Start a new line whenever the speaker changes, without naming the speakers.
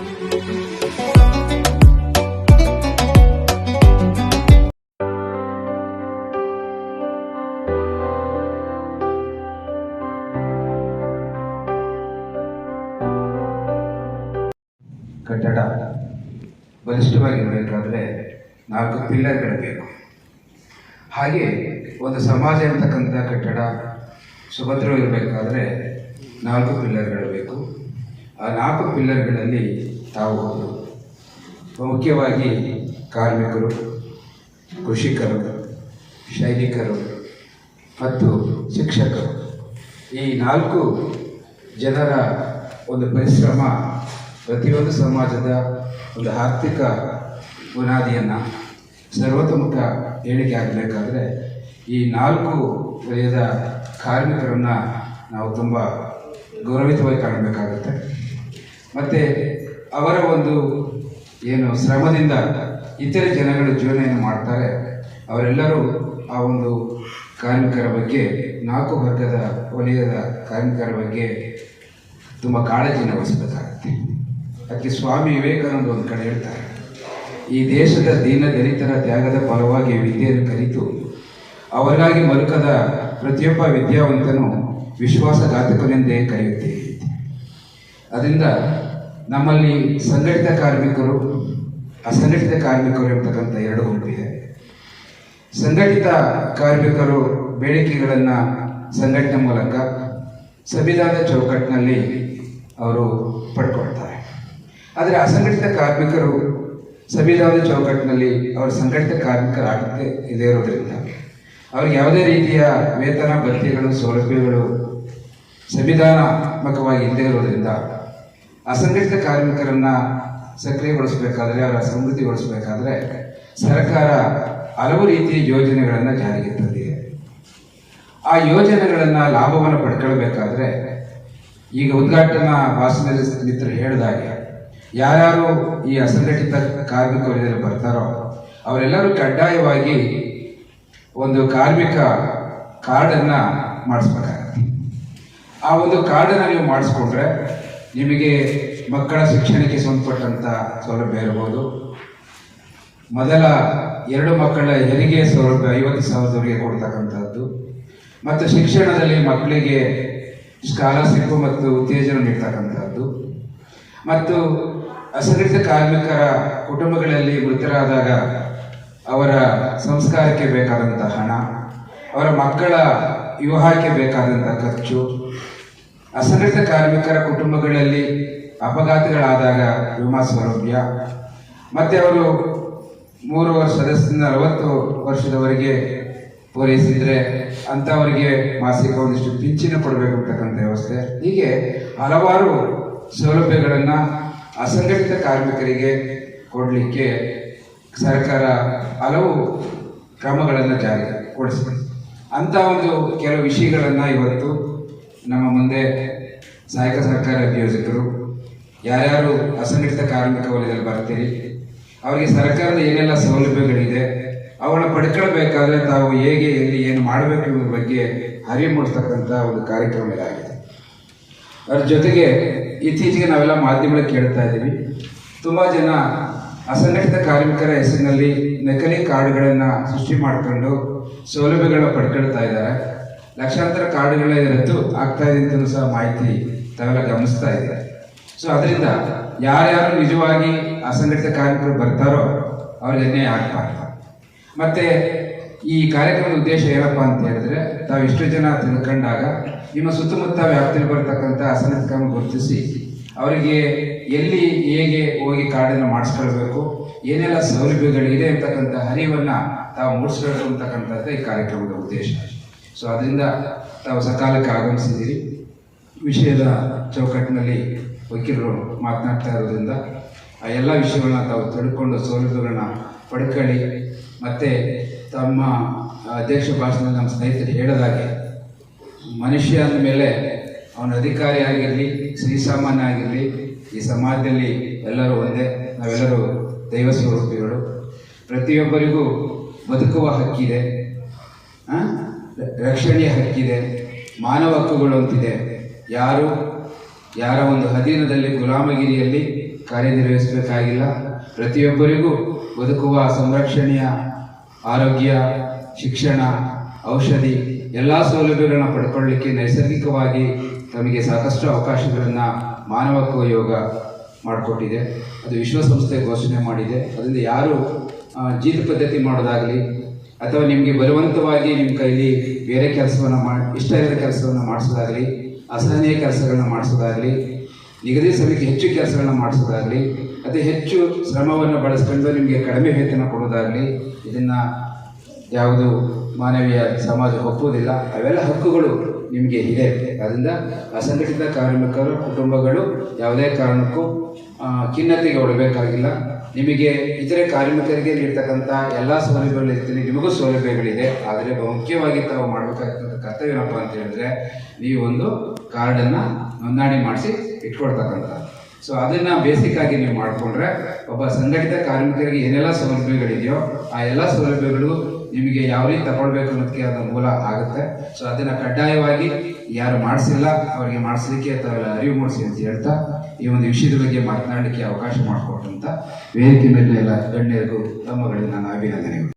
ಕಟ್ಟಡ ಬಲಿಷ್ಠವಾಗಿರಬೇಕಾದ್ರೆ 4 ಪಿಲ್ಲರ್ಗಳು ಬೇಕು. ಹಾಗೆ ಒಂದು ಸಮಾಜ ಇರತಕ್ಕಂಥ ಕಟ್ಟಡ ಸುಭದ್ರವಾಗಿರಬೇಕಾದ್ರೆ 4 ಪಿಲ್ಲರ್ಗಳು ಬೇಕು. ಆ 4 ಪಿಲ್ಲರ್ಗಳಲ್ಲಿ ತಾವು ಮುಖ್ಯವಾಗಿ ಕಾರ್ಮಿಕರು, ಕೃಷಿಕರು, ಸೈನಿಕರು ಮತ್ತು ಶಿಕ್ಷಕರು, ಈ 4 ಜನರ ಒಂದು ಪರಿಶ್ರಮ ಪ್ರತಿಯೊಂದು ಸಮಾಜದ ಒಂದು ಆರ್ಥಿಕ ಬುನಾದಿಯನ್ನು ಸರ್ವತೋಮುಖ ಏಳಿಗೆ ಆಗಬೇಕಾದ್ರೆ ಈ 4 ವಲಯದ ಕಾರ್ಮಿಕರನ್ನು ನಾವು ತುಂಬ ಗೌರವಿತವಾಗಿ ಕಾಣಬೇಕಾಗುತ್ತೆ. ಮತ್ತು ಅವರ ಒಂದು ಏನು ಶ್ರಮದಿಂದ ಇತರೆ ಜನಗಳು ಜೀವನವನ್ನು ಮಾಡ್ತಾರೆ, ಅವರೆಲ್ಲರೂ ಆ ಒಂದು ಕಾರ್ಮಿಕರ ಬಗ್ಗೆ 4 ವರ್ಗದ ವಲಯದ ಕಾರ್ಮಿಕರ ಬಗ್ಗೆ ತುಂಬ ಕಾಳಜಿಯನ್ನು ವಹಿಸಬೇಕಾಗುತ್ತೆ. ಅದಕ್ಕೆ ಸ್ವಾಮಿ ವಿವೇಕಾನಂದ ಒಂದು ಕಡೆ ಹೇಳ್ತಾರೆ, ಈ ದೇಶದ ದೀನ ದಲಿತರ ತ್ಯಾಗದ ಫಲವಾಗಿ ವಿದ್ಯೆಯನ್ನು ಕಲಿತು ಅವರಿಗಾಗಿ ಮರುಕದ ಪ್ರತಿಯೊಬ್ಬ ವಿದ್ಯಾವಂತನು ವಿಶ್ವಾಸಘಾತಕನೆಂದೇ ಕರೆಯುತ್ತೇವೆ. ಅದರಿಂದ ನಮ್ಮಲ್ಲಿ ಸಂಘಟಿತ ಕಾರ್ಮಿಕರು, ಅಸಂಘಟಿತ ಕಾರ್ಮಿಕರು ಎಂಬತಕ್ಕಂಥ 2 ಗುಂಪಿದೆ. ಸಂಘಟಿತ ಕಾರ್ಮಿಕರು ಬೇಡಿಕೆಗಳನ್ನು ಸಂಘಟನೆ ಮೂಲಕ ಸಂವಿಧಾನದ ಚೌಕಟ್ಟಿನಲ್ಲಿ ಅವರು ಪಡ್ಕೊಳ್ತಾರೆ. ಆದರೆ ಅಸಂಘಟಿತ ಕಾರ್ಮಿಕರು ಸಂವಿಧಾನದ ಚೌಕಟ್ಟಿನಲ್ಲಿ ಅವರು ಸಂಘಟಿತ ಕಾರ್ಮಿಕರಾಗದೆ ಇದೇ ಇರೋದ್ರಿಂದ ಅವ್ರಿಗೆ ಯಾವುದೇ ರೀತಿಯ ವೇತನ ಭತ್ಯೆಗಳು ಸೌಲಭ್ಯಗಳು ಸಂವಿಧಾನಾತ್ಮಕವಾಗಿ ಇಲ್ಲದೆ ಇರೋದ್ರಿಂದ ಅಸಂಘಟಿತ ಕಾರ್ಮಿಕರನ್ನು ಸಕ್ರಿಯಗೊಳಿಸಬೇಕಾದ್ರೆ, ಅವರ ಸಮೃದ್ಧಿಗೊಳಿಸಬೇಕಾದ್ರೆ ಸರ್ಕಾರ ಹಲವು ರೀತಿಯ ಯೋಜನೆಗಳನ್ನು ಜಾರಿಗೆ ತಂದಿದೆ. ಆ ಯೋಜನೆಗಳನ್ನು ಲಾಭವನ್ನು ಪಡ್ಕೊಳ್ಬೇಕಾದ್ರೆ ಈಗ ಉದ್ಘಾಟನಾ ಭಾಷಣದಲ್ಲಿ ಮಿತ್ರರು ಹೇಳಿದಾಗೆ ಯಾರ್ಯಾರು ಈ ಅಸಂಘಟಿತ ಕಾರ್ಮಿಕ ವಲಯದಲ್ಲಿ ಬರ್ತಾರೋ ಅವರೆಲ್ಲರೂ ಕಡ್ಡಾಯವಾಗಿ ಒಂದು ಕಾರ್ಮಿಕ ಕಾರ್ಡನ್ನು ಮಾಡಿಸ್ಬೇಕಾಗತ್ತೆ. ಆ ಒಂದು ಕಾರ್ಡನ್ನು ನೀವು ಮಾಡಿಸ್ಕೊಂಡ್ರೆ ನಿಮಗೆ ಮಕ್ಕಳ ಶಿಕ್ಷಣಕ್ಕೆ ಸಂಬಂಧಪಟ್ಟಂಥ ಸೌಲಭ್ಯ ಇರ್ಬೋದು, ಮೊದಲ 2 ಮಕ್ಕಳ ಹೆರಿಗೆ ಸೌಲಭ್ಯ 50,000 ಕೊಡ್ತಕ್ಕಂಥದ್ದು, ಮತ್ತು ಶಿಕ್ಷಣದಲ್ಲಿ ಮಕ್ಕಳಿಗೆ ಸ್ಕಾಲರ್ಶಿಪ್ ಮತ್ತು ಉತ್ತೇಜನ ನೀಡ್ತಕ್ಕಂಥದ್ದು, ಮತ್ತು ಅಸಂಘಟಿತ ಕಾರ್ಮಿಕರ ಕುಟುಂಬಗಳಲ್ಲಿ ಮೃತರಾದಾಗ ಅವರ ಸಂಸ್ಕಾರಕ್ಕೆ ಬೇಕಾದಂಥ ಹಣ, ಅವರ ಮಕ್ಕಳ ವಿವಾಹಕ್ಕೆ ಬೇಕಾದಂಥ ಖರ್ಚು, ಅಸಂಘಟಿತ ಕಾರ್ಮಿಕರ ಕುಟುಂಬಗಳಲ್ಲಿ ಅಪಘಾತಗಳಾದಾಗ ವಿಮಾ ಸೌಲಭ್ಯ, ಮತ್ತು ಅವರು 3 ವರ್ಷದಿಂದ 40 ವರ್ಷದವರೆಗೆ ಪೂರೈಸಿದರೆ ಅಂಥವರಿಗೆ ಮಾಸಿಕ ಒಂದಿಷ್ಟು ಪಿಂಚಣಿ ಕೊಡಬೇಕು ಅಂತಕ್ಕಂಥ ವ್ಯವಸ್ಥೆ, ಹೀಗೆ ಹಲವಾರು ಸೌಲಭ್ಯಗಳನ್ನು ಅಸಂಘಟಿತ ಕಾರ್ಮಿಕರಿಗೆ ಕೊಡಲಿಕ್ಕೆ ಸರ್ಕಾರ ಹಲವು ಕ್ರಮಗಳನ್ನು ಜಾರಿಗೊಳಿಸಿದೆ. ಅಂಥ ಒಂದು ಕೆಲವು ವಿಷಯಗಳನ್ನು ಇವತ್ತು ನಮ್ಮ ಮುಂದೆ ಸಹಾಯಕ ಸರ್ಕಾರ ಅಭಿಯೋಜಕರು ಯಾರ್ಯಾರು ಅಸಂಘಟಿತ ಕಾರ್ಮಿಕ ವಲಯದಲ್ಲಿ ಬರ್ತೀರಿ ಅವರಿಗೆ ಸರ್ಕಾರದ ಏನೆಲ್ಲ ಸೌಲಭ್ಯಗಳಿದೆ ಅವುಗಳನ್ನ ಪಡ್ಕೊಳ್ಬೇಕಾದ್ರೆ ತಾವು ಹೇಗೆ ಎಲ್ಲಿ ಏನು ಮಾಡಬೇಕು ಎಂಬುದ್ರ ಬಗ್ಗೆ ಅರಿವು ಮೂಡಿಸ್ತಕ್ಕಂಥ ಒಂದು ಕಾರ್ಯಕ್ರಮ ಇದಾಗಿದೆ. ಅದ್ರ ಜೊತೆಗೆ ಇತ್ತೀಚೆಗೆ ನಾವೆಲ್ಲ ಮಾಧ್ಯಮಗಳಲ್ಲಿ ಕೇಳ್ತಾ ಇದ್ದೀವಿ, ತುಂಬ ಜನ ಅಸಂಘಟಿತ ಕಾರ್ಮಿಕರ ಹೆಸರಿನಲ್ಲಿ ನಕಲಿ ಕಾರ್ಡ್ಗಳನ್ನು ಸೃಷ್ಟಿ ಮಾಡಿಕೊಂಡು ಸೌಲಭ್ಯಗಳನ್ನ ಪಡ್ಕೊಳ್ತಾ ಇದ್ದಾರೆ. ಲಕ್ಷಾಂತರ ಕಾರ್ಡ್ಗಳ ರದ್ದು ಆಗ್ತಾ ಇದೆ ಅಂತಲೂ ಸಹ ಮಾಹಿತಿ ತಾವೆಲ್ಲ ಗಮನಿಸ್ತಾ ಇದೆ. ಸೊ ಅದರಿಂದ ಯಾರ್ಯಾರು ನಿಜವಾಗಿ ಅಸಂಘಟಿತ ಕಾರ್ಮಿಕರು ಬರ್ತಾರೋ ಅವ್ರಿಗೆ ಅನ್ಯಾಯ ಆಗಬಾರ್ದು. ಮತ್ತು ಈ ಕಾರ್ಯಕ್ರಮದ ಉದ್ದೇಶ ಏನಪ್ಪ ಅಂತ ಹೇಳಿದ್ರೆ, ತಾವು ಇಷ್ಟು ಜನ ತಿಳ್ಕೊಂಡಾಗ ನಿಮ್ಮ ಸುತ್ತಮುತ್ತ ವ್ಯಾಪ್ತಿಯಲ್ಲಿ ಬರ್ತಕ್ಕಂಥ ಅಸಂಘಟಿತ ಕಾರ್ಮಿಕರು ಗುರುತಿಸಿ ಅವರಿಗೆ ಎಲ್ಲಿ ಹೇಗೆ ಹೋಗಿ ಕಾರ್ಡನ್ನು ಮಾಡಿಸ್ಕೊಳ್ಬೇಕು, ಏನೆಲ್ಲ ಸೌಲಭ್ಯಗಳಿದೆ ಅಂತಕ್ಕಂಥ ಅರಿವನ್ನು ತಾವು ಮೂಡಿಸ್ಕೊಳ್ಬೇಕು ಅಂತಕ್ಕಂಥದ್ದು ಈ ಕಾರ್ಯಕ್ರಮದ ಉದ್ದೇಶ. ಸೊ ಅದರಿಂದ ತಾವು ಸಕಾಲಕ್ಕೆ ಆಗಮಿಸಿದ್ದೀರಿ. ವಿಷಯದ ಚೌಕಟ್ಟಿನಲ್ಲಿ ವಕೀಲರು ಮಾತನಾಡ್ತಾ ಇರೋದ್ರಿಂದ ಆ ಎಲ್ಲ ವಿಷಯಗಳನ್ನ ತಾವು ತಿಳ್ಕೊಂಡು ಸೌಲಭ್ಯಗಳನ್ನ ಪಡ್ಕೊಳ್ಳಿ. ಮತ್ತು ತಮ್ಮ ಅಧ್ಯಕ್ಷ ಭಾಷಣದಲ್ಲಿ ನಮ್ಮ ಸ್ನೇಹಿತರು ಹೇಳಿದಾಗೆ ಮನುಷ್ಯ ಅಂದಮೇಲೆ ಅವನ ಅಧಿಕಾರಿ ಆಗಿರಲಿ, ಶ್ರೀಸಾಮಾನ್ಯ ಆಗಿರಲಿ, ಈ ಸಮಾಜದಲ್ಲಿ ಎಲ್ಲರೂ ಒಂದೇ, ನಾವೆಲ್ಲರೂ ದೈವ ಸ್ವರೂಪಿಗಳು. ಪ್ರತಿಯೊಬ್ಬರಿಗೂ ಬದುಕುವ ಹಕ್ಕಿದೆ, ರಕ್ಷಣೆಯ ಹಕ್ಕಿದೆ, ಮಾನವ ಹಕ್ಕುಗಳು ಅಂತಿದೆ. ಯಾರ ಒಂದು ಅಧೀನದಲ್ಲಿ ಗುಲಾಮಗಿರಿಯಲ್ಲಿ ಕಾರ್ಯನಿರ್ವಹಿಸಬೇಕಾಗಿಲ್ಲ. ಪ್ರತಿಯೊಬ್ಬರಿಗೂ ಬದುಕುವ ಸಂರಕ್ಷಣೆಯ ಆರೋಗ್ಯ, ಶಿಕ್ಷಣ, ಔಷಧಿ ಎಲ್ಲ ಸೌಲಭ್ಯಗಳನ್ನ ಪಡ್ಕೊಳ್ಳಿಕ್ಕೆ ನೈಸರ್ಗಿಕವಾಗಿ ತಮಗೆ ಸಾಕಷ್ಟು ಅವಕಾಶಗಳನ್ನು ಮಾನವ ಹಕ್ಕು ಆಯೋಗ ಮಾಡಿಕೊಟ್ಟಿದೆ. ಅದು ವಿಶ್ವಸಂಸ್ಥೆ ಘೋಷಣೆ ಮಾಡಿದೆ. ಅದರಿಂದ ಯಾರು ಜೀತ ಪದ್ಧತಿ ಮಾಡೋದಾಗಲಿ ಅಥವಾ ನಿಮಗೆ ಬಲವಂತವಾಗಿ ನಿಮ್ಮ ಕೈಲಿ ಬೇರೆ ಕೆಲಸವನ್ನು ಇಷ್ಟ ಇಲ್ಲದ ಕೆಲಸವನ್ನು ಮಾಡಿಸೋದಾಗಲಿ, ಅಸಹನೀಯ ಕೆಲಸಗಳನ್ನ ಮಾಡಿಸೋದಾಗಲಿ, ನಿಗದಿತ ಸಮಯಕ್ಕೆ ಹೆಚ್ಚು ಕೆಲಸಗಳನ್ನ ಮಾಡಿಸೋದಾಗಲಿ, ಅತಿ ಹೆಚ್ಚು ಶ್ರಮವನ್ನು ಬಳಸ್ಕೊಂಡು ನಿಮಗೆ ಕಡಿಮೆ ವೇತನ ಕೊಡೋದಾಗಲಿ, ಇದನ್ನು ಯಾವುದು ಮಾನವೀಯ ಸಮಾಜ ಒಪ್ಪುವುದಿಲ್ಲ. ಅವೆಲ್ಲ ಹಕ್ಕುಗಳು ನಿಮಗೆ ಇದೆ. ಅದರಿಂದ ಅಸಂಘಟಿತ ಕಾರ್ಮಿಕರ ಕುಟುಂಬಗಳು ಯಾವುದೇ ಕಾರಣಕ್ಕೂ ಖಿನ್ನತೆಗೆ ಒಳಬೇಕಾಗಿಲ್ಲ. ನಿಮಗೆ ಇತರೆ ಕಾರ್ಮಿಕರಿಗೆ ನೀಡ್ತಕ್ಕಂಥ ಎಲ್ಲ ಸೌಲಭ್ಯಗಳು ಇರ್ತೀನಿ, ನಿಮಗೂ ಸೌಲಭ್ಯಗಳಿದೆ. ಆದರೆ ಮುಖ್ಯವಾಗಿ ತಾವು ಮಾಡಬೇಕಾಗಿರ್ತಕ್ಕಂಥ ಕರ್ತವ್ಯ ಏನಪ್ಪ ಅಂತ ಹೇಳಿದ್ರೆ, ನೀವು ಒಂದು ಕಾರ್ಡನ್ನು ನೋಂದಣಿ ಮಾಡಿಸಿ ಇಟ್ಕೊಳ್ತಕ್ಕಂಥ. ಸೊ ಅದನ್ನು ಬೇಸಿಕ್ಕಾಗಿ ನೀವು ಮಾಡಿಕೊಂಡ್ರೆ ಒಬ್ಬ ಸಂಘಟಿತ ಕಾರ್ಮಿಕರಿಗೆ ಏನೆಲ್ಲ ಸೌಲಭ್ಯಗಳಿದೆಯೋ ಆ ಎಲ್ಲ ಸೌಲಭ್ಯಗಳು ನಿಮಗೆ ಯಾವ ರೀತಿ ತಗೊಳ್ಬೇಕು ಅನ್ನೋದಕ್ಕೆ ಅದು ಮೂಲ ಆಗುತ್ತೆ. ಸೊ ಅದನ್ನು ಕಡ್ಡಾಯವಾಗಿ ಯಾರು ಮಾಡಿಸಿಲ್ಲ ಅವರಿಗೆ ಮಾಡಿಸಲಿಕ್ಕೆ ತಾವೆಲ್ಲ ಅರಿವು ಮೂಡಿಸಿ ಅಂತ ಹೇಳ್ತಾ ಈ ಒಂದು ವಿಷಯದ ಬಗ್ಗೆ ಮಾತನಾಡಲಿಕ್ಕೆ ಅವಕಾಶ ಮಾಡಿಕೊಟ್ಟಂತ ವೇದಿಕೆ ಮೇಲೆ ಎಲ್ಲ ಗಣ್ಯರಿಗೂ ತಮ್ಮಗಳಿಗೆ ನಾನು ಅಭಿನಂದನೆಗಳು.